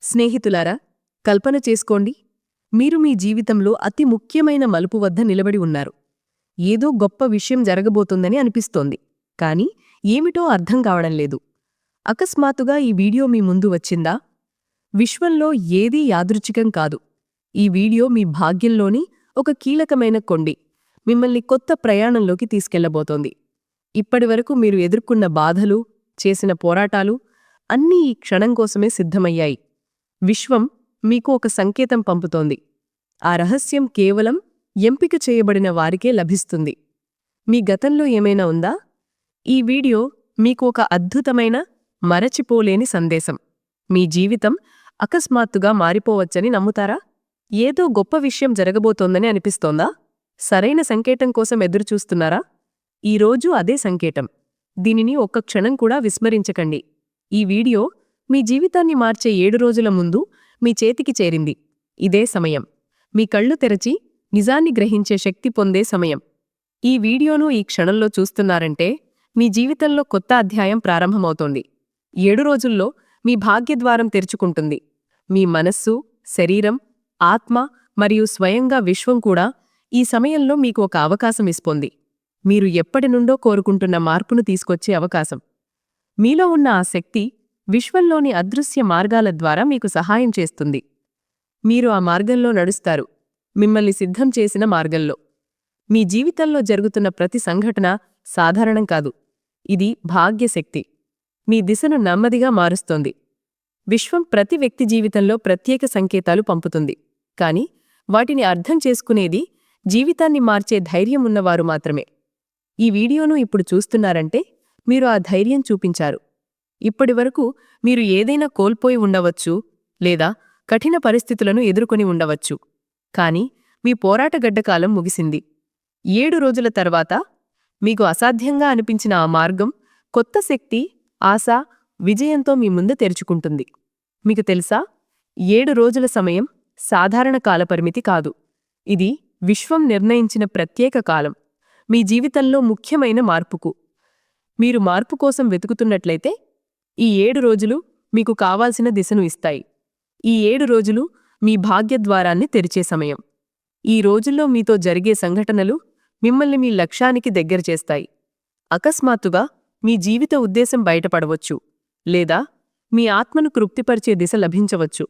స్నేహితులారా, కల్పన చేసుకోండి, మీరు మీ జీవితంలో అతి ముఖ్యమైన మలుపు వద్ద నిలబడి ఉన్నారు. ఏదో గొప్ప విషయం జరగబోతుందని అనిపిస్తోంది, కాని ఏమిటో అర్థం కావడం లేదు. అకస్మాత్తుగా ఈ వీడియో మీ ముందు వచ్చిందా? విశ్వంలో ఏదీ యాదృచ్ఛికం కాదు. ఈ వీడియో మీ భాగ్యంలోని ఒక కీలకమైన కొండి, మిమ్మల్ని కొత్త ప్రయాణంలోకి తీసుకెళ్లబోతోంది. ఇప్పటివరకు మీరు ఎదుర్కొన్న బాధలు, చేసిన పోరాటాలు అన్నీ ఈ క్షణం కోసమే సిద్ధమయ్యాయి. విశ్వం మీకు ఒక సంకేతం పంపుతోంది. ఆ రహస్యం కేవలం ఎంపిక చేయబడిన వారికే లభిస్తుంది. మీ గతంలో ఏమైనా ఉందా? ఈ వీడియో మీకు ఒక అద్భుతమైన, మరచిపోలేని సందేశం. మీ జీవితం అకస్మాత్తుగా మారిపోవచ్చని నమ్ముతారా? ఏదో గొప్ప విషయం జరగబోతోందని అనిపిస్తోందా? సరైన సంకేతం కోసం ఎదురుచూస్తున్నారా? ఈరోజు అదే సంకేతం. దీనిని ఒక్క క్షణం కూడా విస్మరించకండి. ఈ వీడియో మీ జీవితాన్ని మార్చే 7 రోజుల ముందు మీ చేతికి చేరింది. ఇదే సమయం. మీ కళ్ళు తెరచి నిజాన్ని గ్రహించే శక్తి పొందే సమయం. ఈ వీడియోను ఈ క్షణంలో చూస్తున్నారంటే మీ జీవితంలో కొత్త అధ్యాయం ప్రారంభమవుతోంది. 7 రోజుల్లో మీ భాగ్యద్వారం తెరుచుకుంటుంది. మీ మనస్సు, శరీరం, ఆత్మ మరియు స్వయంగా విశ్వం కూడా ఈ సమయంలో మీకు ఒక అవకాశం ఇస్తోంది. మీరు ఎప్పటినుండో కోరుకుంటున్న మార్పును తీసుకొచ్చే అవకాశం. మీలో ఉన్న ఆ శక్తి విశ్వంలోని అదృశ్య మార్గాల ద్వారా మీకు సహాయం చేస్తుంది. మీరు ఆ మార్గంలో నడుస్తారు, మిమ్మల్ని సిద్ధం చేసిన మార్గంలో. మీ జీవితంలో జరుగుతున్న ప్రతి సంఘటన సాధారణం కాదు. ఇది భాగ్యశక్తి. మీ దిశను నెమ్మదిగా మారుస్తోంది. విశ్వం ప్రతి వ్యక్తి జీవితంలో ప్రత్యేక సంకేతాలు పంపుతుంది, కాని వాటిని అర్థం చేసుకునేది జీవితాన్ని మార్చే ధైర్యం ఉన్నవారు మాత్రమే. ఈ వీడియోను ఇప్పుడు చూస్తున్నారంటే మీరు ఆ ధైర్యం చూపించారు. ఇప్పటివరకు మీరు ఏదైనా కోల్పోయి ఉండవచ్చు, లేదా కఠిన పరిస్థితులను ఎదుర్కొని ఉండవచ్చు. కాని మీ పోరాటగడ్డకాలం ముగిసింది. 7 రోజుల తర్వాత మీకు అసాధ్యంగా అనిపించిన ఆ మార్గం కొత్త శక్తి, ఆశ, విజయంతో మీ ముందు తెరుచుకుంటుంది. మీకు తెలుసా, 7 రోజుల సమయం సాధారణ కాలపరిమితి కాదు. ఇది విశ్వం నిర్ణయించిన ప్రత్యేక కాలం, మీ జీవితంలో ముఖ్యమైన మార్పుకు. మీరు మార్పు కోసం వెతుకుతున్నట్లయితే ఈ 7 రోజులు మీకు కావాల్సిన దిశను ఇస్తాయి. ఈ 7 రోజులు మీ భాగ్యద్వారాన్ని తెరిచే సమయం. ఈ రోజుల్లో మీతో జరిగే సంఘటనలు మిమ్మల్ని మీ లక్ష్యానికి దగ్గర చేస్తాయి. అకస్మాత్తుగా మీ జీవిత ఉద్దేశం బయటపడవచ్చు, లేదా మీ ఆత్మను తృప్తిపరిచే దిశ లభించవచ్చు.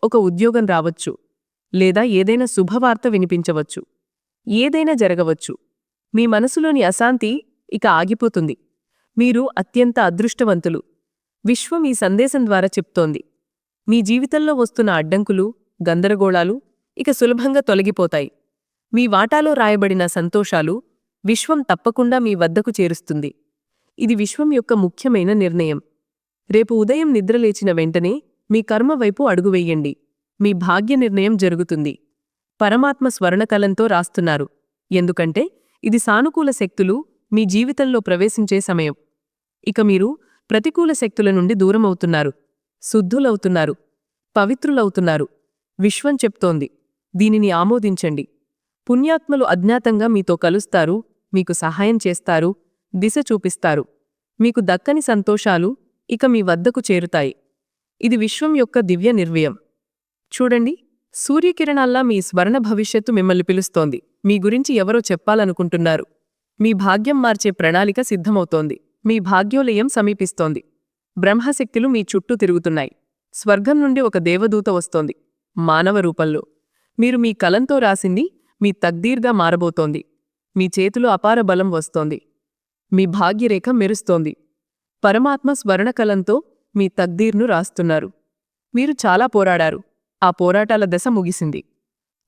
ఒక ఉద్యోగం రావచ్చు, లేదా ఏదైనా శుభవార్త వినిపించవచ్చు. ఏదైనా జరగవచ్చు. మీ మనసులోని అశాంతి ఇక ఆగిపోతుంది. మీరు అత్యంత అదృష్టవంతులు. విశ్వం ఈ సందేశం ద్వారా చెప్తోంది, మీ జీవితంలో వస్తున్న అడ్డంకులు, గందరగోళాలు ఇక సులభంగా తొలగిపోతాయి. మీ వాటాలో రాయబడిన సంతోషాలు విశ్వం తప్పకుండా మీ వద్దకు చేరుస్తుంది. ఇది విశ్వం యొక్క ముఖ్యమైన నిర్ణయం. రేపు ఉదయం నిద్రలేచిన వెంటనే మీ కర్మ వైపు అడుగువెయ్యండి. మీ భాగ్య నిర్ణయం జరుగుతుంది. పరమాత్మ స్వర్ణకలంతో రాస్తున్నారు, ఎందుకంటే ఇది సానుకూల శక్తులు మీ జీవితంలో ప్రవేశించే సమయం. ఇక మీరు ప్రతికూల శక్తుల నుండి దూరమవుతున్నారు, శుద్ధులవుతున్నారు, పవిత్రులవుతున్నారు. విశ్వం చెప్తోంది, దీనిని ఆమోదించండి. పుణ్యాత్మలు అజ్ఞాతంగా మీతో కలుస్తారు, మీకు సహాయం చేస్తారు, దిశ చూపిస్తారు. మీకు దక్కని సంతోషాలు ఇక మీ వద్దకు చేరుతాయి. ఇది విశ్వం యొక్క దివ్య నిర్వయం. చూడండి, సూర్యకిరణాల్లా మీ స్వర్ణ భవిష్యత్తు మిమ్మల్ని పిలుస్తోంది. మీ గురించి ఎవరో చెప్పాలనుకుంటున్నారు. మీ భాగ్యం మార్చే ప్రణాళిక సిద్ధమవుతోంది. మీ భాగ్యోలయం సమీపిస్తోంది. బ్రహ్మశక్తులు మీ చుట్టూ తిరుగుతున్నాయి. స్వర్గం నుండి ఒక దేవదూత వస్తోంది, మానవ రూపంలో. మీరు మీ కలంతో రాసింది మీ తక్దీర్గా మారబోతోంది. మీ చేతిలో అపార బలం వస్తోంది. మీ భాగ్యరేఖ మెరుస్తోంది. పరమాత్మ స్వర్ణకలంతో మీ తక్దీర్ను రాస్తున్నారు. మీరు చాలా పోరాడారు. ఆ పోరాటాల దశ ముగిసింది.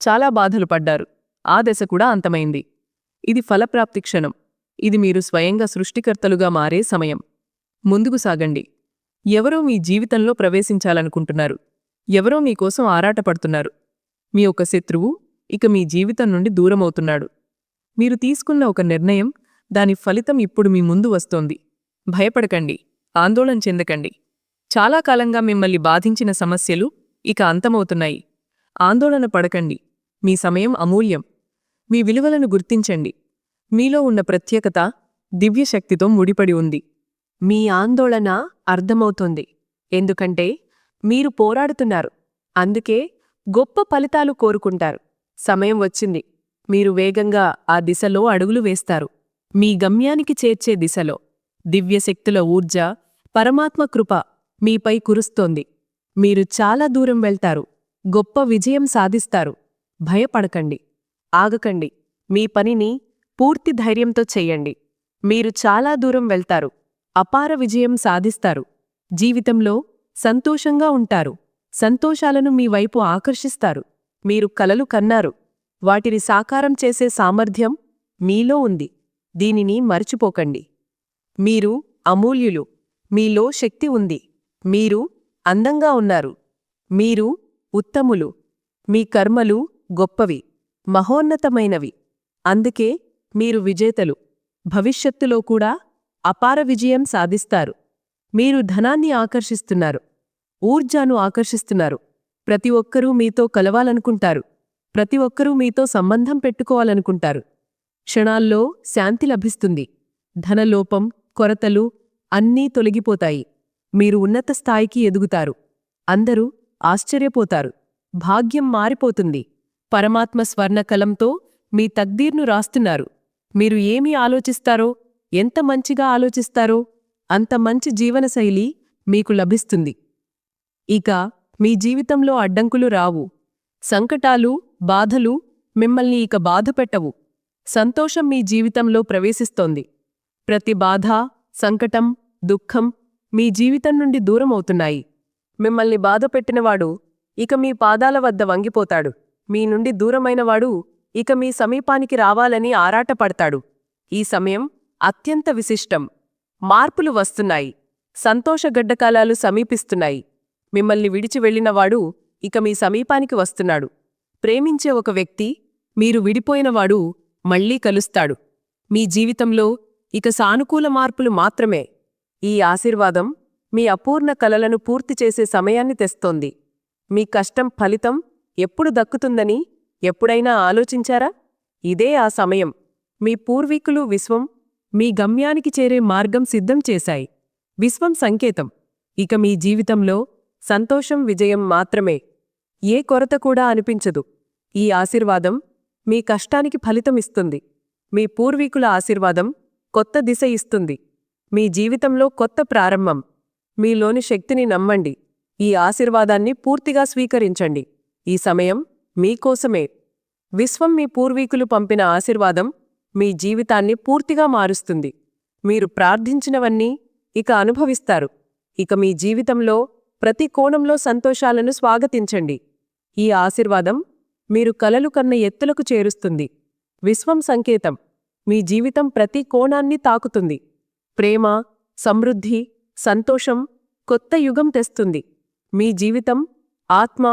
చాలా బాధలు పడ్డారు. ఆ దశ కూడా అంతమైంది. ఇది ఫలప్రాప్తి క్షణం. ఇది మీరు స్వయంగా సృష్టికర్తలుగా మారే సమయం. ముందుకు సాగండి. ఎవరో మీ జీవితంలో ప్రవేశించాలనుకుంటున్నారు. ఎవరో మీకోసం ఆరాటపడుతున్నారు. మీ ఒక శత్రువు ఇక మీ జీవితం నుండి దూరమవుతున్నాడు. మీరు తీసుకున్న ఒక నిర్ణయం, దాని ఫలితం ఇప్పుడు మీ ముందు వస్తోంది. భయపడకండి, ఆందోళన చెందకండి. చాలా కాలంగా మిమ్మల్ని బాధించిన సమస్యలు ఇక అంతమవుతున్నాయి. ఆందోళన పడకండి. మీ సమయం అమూల్యం. మీ విలువలను గుర్తించండి. మీలో ఉన్న ప్రత్యేకత దివ్యశక్తితో ముడిపడి ఉంది. మీ ఆందోళన అర్థమవుతోంది, ఎందుకంటే మీరు పోరాడుతున్నారు. అందుకే గొప్ప ఫలితాలు కోరుకుంటారు. సమయం వచ్చింది. మీరు వేగంగా ఆ దిశలో అడుగులు వేస్తారు. మీ గమ్యానికి చేర్చే దిశలో. దివ్యశక్తుల ఊర్జ, పరమాత్మ కృప మీపై కురుస్తోంది. మీరు చాలా దూరం వెళ్తారు. గొప్ప విజయం సాధిస్తారు. భయపడకండి. ఆగకండి. మీ పనిని పూర్తి ధైర్యంతో చెయ్యండి. మీరు చాలా దూరం వెళ్తారు. అపార విజయం సాధిస్తారు. జీవితంలో సంతోషంగా ఉంటారు. సంతోషాలను మీ వైపు ఆకర్షిస్తారు. మీరు కలలు కన్నారు. వాటిని సాకారం చేసే సామర్థ్యం మీలో ఉంది. దీనిని మరచిపోకండి. మీరు అమూల్యులు. మీలో శక్తి ఉంది. మీరు అందంగా ఉన్నారు. మీరు ఉత్తములు. మీ కర్మలు గొప్పవి, మహోన్నతమైనవి. అందుకే మీరు విజేతలు. భవిష్యత్తులో కూడా అపార విజయం సాధిస్తారు. మీరు ధనాన్ని ఆకర్షిస్తున్నారు. ఊర్జాను ఆకర్షిస్తున్నారు. ప్రతి ఒక్కరూ మీతో కలవాలనుకుంటారు. ప్రతి ఒక్కరూ మీతో సంబంధం పెట్టుకోవాలనుకుంటారు. క్షణాల్లో శాంతి లభిస్తుంది. ధనలోపం, కొరతలు అన్నీ తొలగిపోతాయి. మీరు ఉన్నత స్థాయికి ఎదుగుతారు. అందరూ ఆశ్చర్యపోతారు. భాగ్యం మారిపోతుంది. పరమాత్మ స్వర్ణకలంతో మీ తక్దీర్ను రాస్తున్నారు. మీరు ఏమి ఆలోచిస్తారో, ఎంత మంచిగా ఆలోచిస్తారో అంత మంచి జీవనశైలి మీకు లభిస్తుంది. ఇక మీ జీవితంలో అడ్డంకులు రావు. సంకటాలు, బాధలు మిమ్మల్ని ఇక బాధపెట్టవు. సంతోషం మీ జీవితంలో ప్రవేశిస్తోంది. ప్రతి బాధ, సంకటం, దుఃఖం మీ జీవితం నుండి దూరమవుతున్నాయి. మిమ్మల్ని బాధపెట్టినవాడు ఇక మీ పాదాల వద్ద వంగిపోతాడు. మీ నుండి దూరమైనవాడు ఇక మీ సమీపానికి రావాలని ఆరాటపడతాడు. ఈ సమయం అత్యంత విశిష్టం. మార్పులు వస్తున్నాయి. సంతోషగడ్డకాలాలు సమీపిస్తున్నాయి. మిమ్మల్ని విడిచి వెళ్ళినవాడు ఇక మీ సమీపానికి వస్తున్నాడు. ప్రేమించే ఒక వ్యక్తి, మీరు విడిపోయినవాడు మళ్లీ కలుస్తాడు. మీ జీవితంలో ఇక సానుకూల మార్పులు మాత్రమే. ఈ ఆశీర్వాదం మీ అపూర్ణ కలలను పూర్తి చేసే సమయాన్ని తెస్తోంది. మీ కష్టం ఫలితం ఎప్పుడు దక్కుతుందని ఎప్పుడైనా ఆలోచించారా? ఇదే ఆ సమయం. మీ పూర్వీకులు విశ్వం మీ గమ్యానికి చేరే మార్గం సిద్ధం చేశాయి. విశ్వం సంకేతం. ఇక మీ జీవితంలో సంతోషం, విజయం మాత్రమే. ఏ కొరత కూడా అనిపించదు. ఈ ఆశీర్వాదం మీ కష్టానికి ఫలితమిస్తుంది. మీ పూర్వీకుల ఆశీర్వాదం కొత్త దిశ ఇస్తుంది. మీ జీవితంలో కొత్త ప్రారంభం. మీలోని శక్తిని నమ్మండి. ఈ ఆశీర్వాదాన్ని పూర్తిగా స్వీకరించండి. ఈ సమయం మీకోసమే. విశ్వం మీ పూర్వీకులు పంపిన ఆశీర్వాదం మీ జీవితాన్ని పూర్తిగా మారుస్తుంది. మీరు ప్రార్థించినవన్నీ ఇక అనుభవిస్తారు. ఇక మీ జీవితంలో ప్రతి కోణంలో సంతోషాలను స్వాగతించండి. ఈ ఆశీర్వాదం మీరు కలలు కన్న ఎత్తులకు చేరుస్తుంది. విశ్వం సంకేతం. మీ జీవితం ప్రతి కోణాన్ని తాకుతుంది. ప్రేమ, సమృద్ధి, సంతోషం కొత్త యుగం తెస్తుంది. మీ జీవితం, ఆత్మ,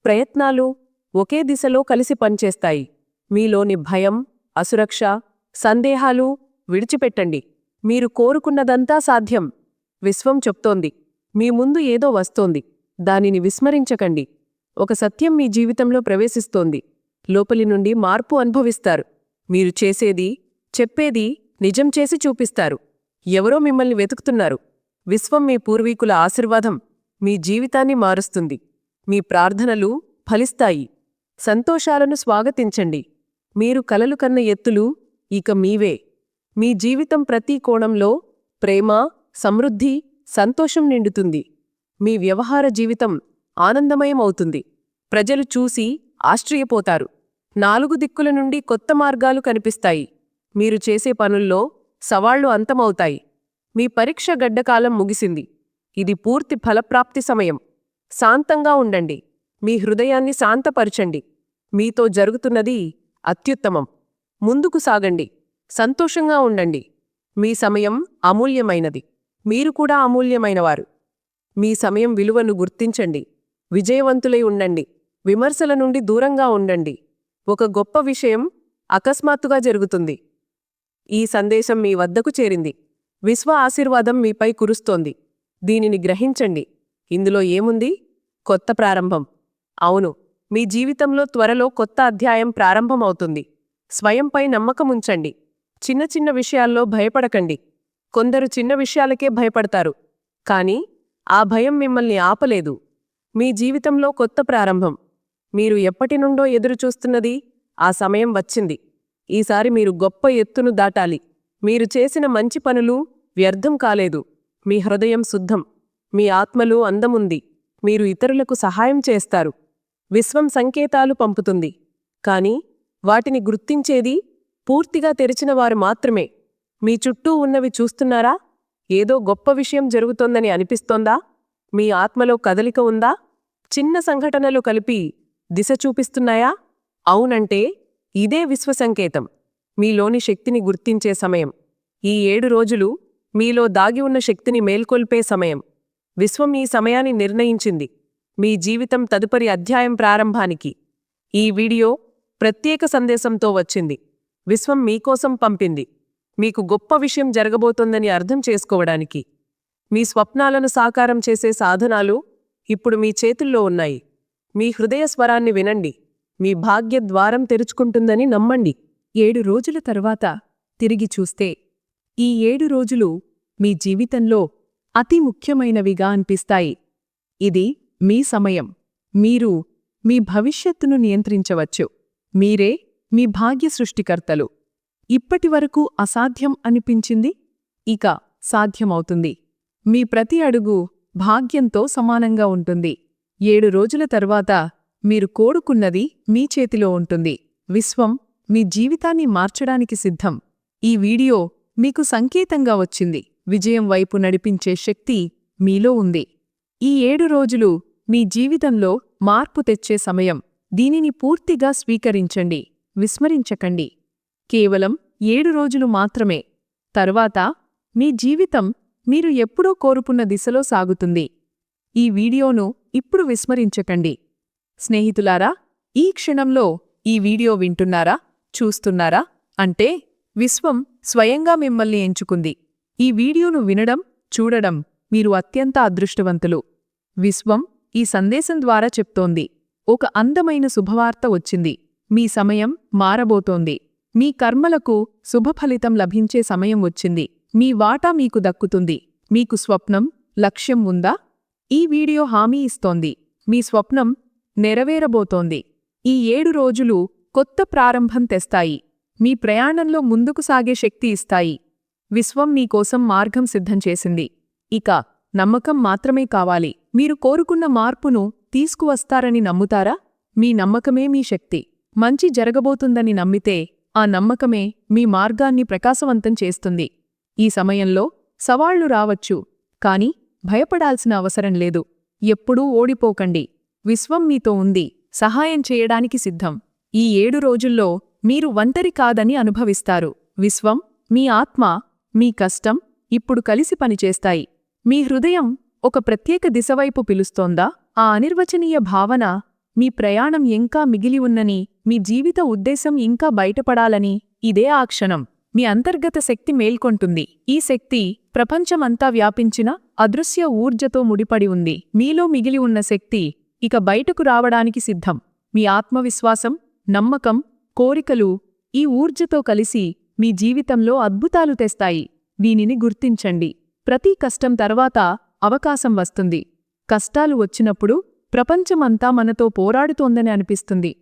ప్రయత్నాలు ఒకే దిశలో కలిసి పనిచేస్తాయి. మీలోని భయం, అసురక్ష, సందేహాలు విడిచిపెట్టండి. మీరు కోరుకున్నదంతా సాధ్యం. విశ్వం చెప్తోంది, మీ ముందు ఏదో వస్తోంది. దానిని విస్మరించకండి. ఒక సత్యం మీ జీవితంలో ప్రవేశిస్తోంది. లోపలి నుండి మార్పు అనుభవిస్తారు. మీరు చేసేది, చెప్పేది నిజం చేసి చూపిస్తారు. ఎవరో మిమ్మల్ని వెతుకుతున్నారు. విశ్వం మీ పూర్వీకుల ఆశీర్వాదం మీ జీవితాన్ని మారుస్తుంది. మీ ప్రార్థనలు ఫలిస్తాయి. సంతోషాలను స్వాగతించండి. మీరు కలలు కన్న ఎత్తులు ఇక మీవే. మీ జీవితం ప్రతి కోణంలో ప్రేమ, సమృద్ధి, సంతోషం నిండుతుంది. మీ వ్యవహార జీవితం ఆనందమయమవుతుంది. ప్రజలు చూసి ఆశ్చర్యపోతారు. 4 దిక్కుల నుండి కొత్త మార్గాలు కనిపిస్తాయి. మీరు చేసే పనుల్లో సవాళ్లు అంతమవుతాయి. మీ పరీక్ష గడ్డకాలం ముగిసింది. ఇది పూర్తి ఫలప్రాప్తి సమయం. శాంతంగా ఉండండి. మీ హృదయాన్ని శాంతపరచండి. మీతో జరుగుతున్నది అత్యుత్తమం. ముందుకు సాగండి. సంతోషంగా ఉండండి. మీ సమయం అమూల్యమైనది. మీరు కూడా అమూల్యమైనవారు. మీ సమయం విలువను గుర్తించండి. విజయవంతులై ఉండండి. విమర్శల నుండి దూరంగా ఉండండి. ఒక గొప్ప విషయం అకస్మాత్తుగా జరుగుతుంది. ఈ సందేశం మీ వద్దకు చేరింది. విశ్వ ఆశీర్వాదం మీపై కురుస్తోంది. దీనిని గ్రహించండి. ఇందులో ఏముంది? కొత్త ప్రారంభం. అవును, మీ జీవితంలో త్వరలో కొత్త అధ్యాయం ప్రారంభమవుతుంది. స్వయంపై నమ్మకముంచండి. చిన్న చిన్న విషయాల్లో భయపడకండి. కొందరు చిన్న విషయాలకే భయపడతారు. కానీ ఆ భయం మిమ్మల్ని ఆపలేదు. మీ జీవితంలో కొత్త ప్రారంభం. మీరు ఎప్పటి నుండో ఎదురుచూస్తున్నది ఆ సమయం వచ్చింది. ఈసారి మీరు గొప్ప ఎత్తును దాటాలి. మీరు చేసిన మంచి పనులు వ్యర్థం కాలేదు. మీ హృదయం శుద్ధం. మీ ఆత్మలో అందముంది. మీరు ఇతరులకు సహాయం చేస్తారు. విశ్వం సంకేతాలు పంపుతుంది. కాని వాటిని గుర్తించేది పూర్తిగా తెరిచినవారు మాత్రమే. మీ చుట్టూ ఉన్నవి చూస్తున్నారా? ఏదో గొప్ప విషయం జరుగుతోందని అనిపిస్తోందా? మీ ఆత్మలో కదలిక ఉందా? చిన్న సంఘటనలు కలిపి దిశ చూపిస్తున్నాయా? అవునంటే ఇదే విశ్వసంకేతం. మీలోని శక్తిని గుర్తించే సమయం. ఈ 7 రోజులు మీలో దాగి ఉన్న శక్తిని మేల్కొల్పే సమయం. విశ్వం ఈ సమయాన్ని నిర్ణయించింది. మీ జీవితం తదుపరి అధ్యాయం ప్రారంభానికి. ఈ వీడియో ప్రత్యేక సందేశంతో వచ్చింది. విశ్వం మీకోసం పంపింది. మీకు గొప్ప విషయం జరగబోతోందని అర్థం చేసుకోవడానికి. మీ స్వప్నాలను సాకారం చేసే సాధనాలు ఇప్పుడు మీ చేతుల్లో ఉన్నాయి. మీ హృదయ స్వరాన్ని వినండి. మీ భాగ్య ద్వారం తెరుచుకుంటుందని నమ్మండి. 7 రోజుల తరువాత తిరిగి చూస్తే ఈ 7 రోజులు మీ జీవితంలో అతి ముఖ్యమైనవిగా అనిపిస్తాయి. ఇది మీ సమయం. మీరు మీ భవిష్యత్తును నియంత్రించవచ్చు. మీరే మీ భాగ్య సృష్టికర్తలు. ఇప్పటివరకు అసాధ్యం అనిపించింది, ఇక సాధ్యమవుతుంది. మీ ప్రతి అడుగు భాగ్యంతో సమానంగా ఉంటుంది. 7 రోజుల తర్వాత మీరు కోరుకున్నది మీ చేతిలో ఉంటుంది. విశ్వం మీ జీవితాన్ని మార్చడానికి సిద్ధం. ఈ వీడియో మీకు సంకేతంగా వచ్చింది. విజయం వైపు నడిపించే శక్తి మీలో ఉంది. ఈ 7 రోజులు మీ జీవితంలో మార్పు తెచ్చే సమయం. దీనిని పూర్తిగా స్వీకరించండి. విస్మరించకండి. కేవలం 7 రోజులు మాత్రమే. తరువాత మీ జీవితం మీరు ఎప్పుడో కోరుకున్న దిశలో సాగుతుంది. ఈ వీడియోను ఇప్పుడు విస్మరించకండి. స్నేహితులారా, ఈ క్షణంలో ఈ వీడియో వింటున్నారా, చూస్తున్నారా? అంటే విశ్వం స్వయంగా మిమ్మల్ని ఎంచుకుంది. ఈ వీడియోను వినడం, చూడడం మీరు అత్యంత అదృష్టవంతులు. విశ్వం ఈ సందేశం ద్వారా చెప్తోంది, ఒక అందమైన శుభవార్త వచ్చింది. మీ సమయం మారబోతోంది. మీ కర్మలకు శుభఫలితం లభించే సమయం వచ్చింది. మీ వాటా మీకు దక్కుతుంది. మీకు స్వప్నం, లక్ష్యం ఉందా? ఈ వీడియో హామీ ఇస్తోంది, మీ స్వప్నం నెరవేరబోతోంది. ఈ 7 రోజులు కొత్త ప్రారంభం తెస్తాయి. మీ ప్రయాణంలో ముందుకు సాగే శక్తి ఇస్తాయి. విశ్వం మీకోసం మార్గం సిద్ధం చేసింది. ఇక నమ్మకం మాత్రమే కావాలి. మీరు కోరుకున్న మార్పును తీసుకువస్తారని నమ్ముతారా? మీ నమ్మకమే మీ శక్తి. మంచి జరగబోతుందని నమ్మితే ఆ నమ్మకమే మీ మార్గాన్ని ప్రకాశవంతం చేస్తుంది. ఈ సమయంలో సవాళ్లు రావచ్చు, కాని భయపడాల్సిన అవసరం లేదు. ఎప్పుడూ ఓడిపోకండి. విశ్వం మీతో ఉంది, సహాయం చేయడానికి సిద్ధం. ఈ 7 రోజుల్లో మీరు ఒంటరి కాదని అనుభవిస్తారు. విశ్వం, మీ ఆత్మ, మీ కష్టం ఇప్పుడు కలిసి పనిచేస్తాయి. మీ హృదయం ఒక ప్రత్యేక దిశవైపు పిలుస్తోందా? ఆ అనిర్వచనీయ భావన మీ ప్రయాణం ఇంకా మిగిలి ఉన్నని, మీ జీవిత ఉద్దేశం ఇంకా బయటపడాలని, ఇదే ఆ క్షణం. మీ అంతర్గత శక్తి మేల్కొంటుంది. ఈ శక్తి ప్రపంచమంతా వ్యాపించిన అదృశ్య ఊర్జతో ముడిపడి ఉంది. మీలో మిగిలి ఉన్న శక్తి ఇక బయటకు రావడానికి సిద్ధం. మీ ఆత్మవిశ్వాసం, నమ్మకం, కోరికలు ఈ ఊర్జతో కలిసి మీ జీవితంలో అద్భుతాలు తెస్తాయి. దీనిని గుర్తించండి. ప్రతి కష్టం తర్వాత అవకాశం వస్తుంది. కష్టాలు వచ్చినప్పుడు ప్రపంచమంతా మనతో పోరాడుతోందని అనిపిస్తుంది.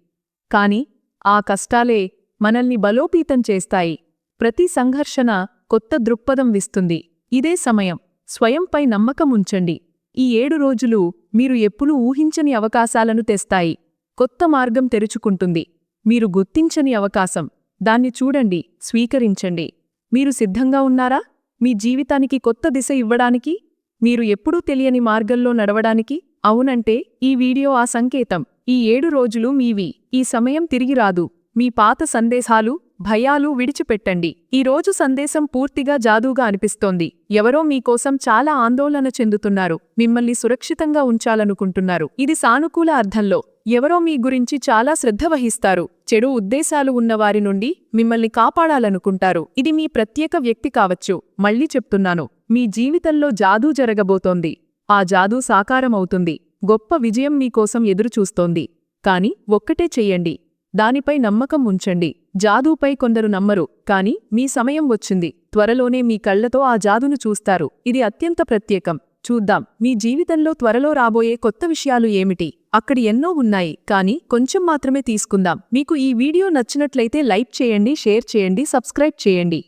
కాని ఆ కష్టాలే మనల్ని బలోపేతం చేస్తాయి. ప్రతి సంఘర్షణ కొత్త దృక్పథం విస్తుంది. ఇదే సమయం. స్వయంపై నమ్మకం ఉంచండి. ఈ 7 రోజులు మీరు ఎప్పుడూ ఊహించని అవకాశాలను తెస్తాయి. కొత్త మార్గం తెరుచుకుంటుంది. మీరు గుర్తించని అవకాశం. దాన్ని చూడండి, స్వీకరించండి. మీరు సిద్ధంగా ఉన్నారా? మీ జీవితానికి కొత్త దిశ ఇవ్వడానికి? మీరు ఎప్పుడూ తెలియని మార్గంలో నడవడానికి? అవునంటే ఈ వీడియో ఆ సంకేతం. ఈ 7 రోజులు మీవి. ఈ సమయం తిరిగి రాదు. మీ పాత సందేశాలు, భయాలు విడిచిపెట్టండి. ఈ రోజు సందేశం పూర్తిగా జాదూగా అనిపిస్తోంది. ఎవరో మీకోసం చాలా ఆందోళన చెందుతున్నారు. మిమ్మల్ని సురక్షితంగా ఉంచాలనుకుంటున్నారు. ఇది సానుకూల అర్థంలో. ఎవరో మీ గురించి చాలా శ్రద్ధ వహిస్తారు. చెడు ఉద్దేశాలు ఉన్నవారి నుండి మిమ్మల్ని కాపాడాలనుకుంటారు. ఇది మీ ప్రత్యేక వ్యక్తి కావచ్చు. మళ్ళీ చెప్తున్నాను, మీ జీవితంలో జాదూ జరగబోతోంది. ఆ జాదూ సాకారమవుతుంది. గొప్ప విజయం మీకోసం ఎదురుచూస్తోంది. కాని ఒక్కటే చెయ్యండి, దానిపై నమ్మకం ఉంచండి. జాదూపై కొందరు నమ్మరు, కాని మీ సమయం వచ్చింది. త్వరలోనే మీ కళ్లతో ఆ జాదును చూస్తారు. ఇది అత్యంత ప్రత్యేకం. చూద్దాం మీ జీవితంలో త్వరలో రాబోయే కొత్త విషయాలు ఏమిటి. అక్కడి ఎన్నో ఉన్నాయి, కానీ కొంచెం మాత్రమే తీసుకుందాం. మీకు ఈ వీడియో నచ్చినట్లయితే లైక్ చేయండి, షేర్ చేయండి, సబ్స్క్రైబ్ చేయండి.